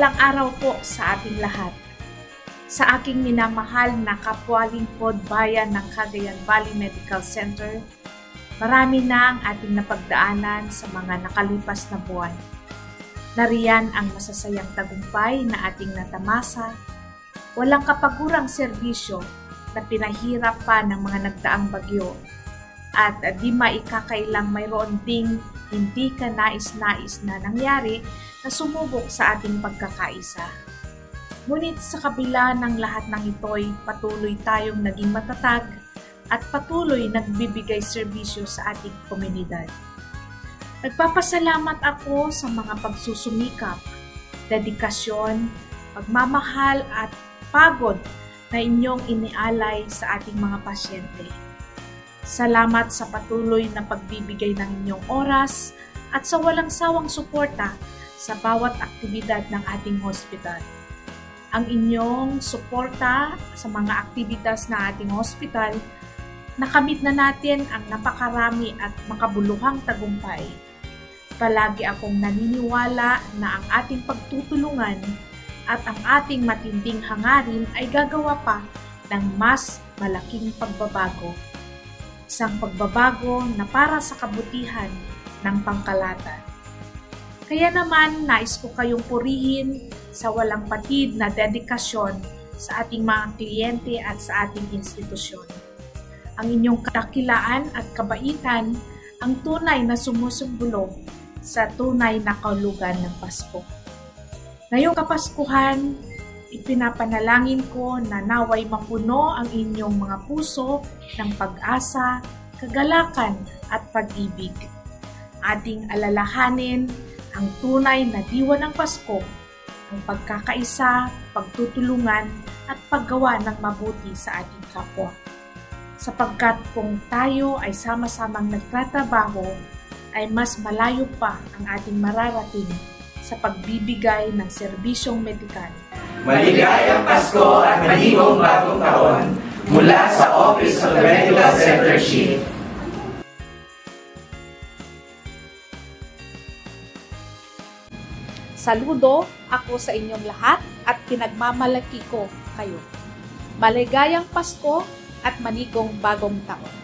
Mapagpalang araw po sa ating lahat. Sa aking minamahal na kapwa-lingkod bayan ng Cagayan Valley Medical Center, marami na ang ating napagdaanan sa mga nakalipas na buwan. Nariyan ang masasayang tagumpay na ating natamasa, walang kapagurang serbisyo na pinahirap pa ng mga nagdaang bagyo, at di maikakailang mayroon ding hindi ka nais-nais na nangyari na sumubok sa ating pagkakaisa. Ngunit sa kabila ng lahat ng ito'y patuloy tayong naging matatag at patuloy nagbibigay serbisyo sa ating komunidad. Nagpapasalamat ako sa mga pagsusumikap, dedikasyon, pagmamahal at pagod na inyong inialay sa ating mga pasyente. Salamat sa patuloy na pagbibigay ng inyong oras at sa walang sawang suporta sa bawat aktibidad ng ating hospital. Ang inyong suporta sa mga aktibidad ng ating hospital, nakamit na natin ang napakarami at makabuluhang tagumpay. Palagi akong naniniwala na ang ating pagtutulungan at ang ating matinding hangarin ay gagawa pa ng mas malaking pagbabago. Isang pagbabago na para sa kabutihan ng pangkalahatan. Kaya naman nais ko kayong purihin sa walang patid na dedikasyon sa ating mga kliyente at sa ating institusyon. Ang inyong kadakilaan at kabaitan ang tunay na sumusumbulong sa tunay na kahulugan ng Pasko. Ngayong Kapaskuhan, ipinapanalangin ko na naway mapuno ang inyong mga puso ng pag-asa, kagalakan at pag-ibig. Ating alalahanin ang tunay na diwa ng Pasko, ang pagkakaisa, pagtutulungan at paggawa ng mabuti sa ating kapwa. Sapagkat kung tayo ay sama-samang nagtatrabaho, ay mas malayo pa ang ating mararating sa pagbibigay ng serbisyong medikal. Maligayang Pasko at maligong bagong taon mula sa Office of the Medical Center Chief. Saludo ako sa inyong lahat at pinagmamalaki ko kayo. Maligayang Pasko at maligong bagong taon.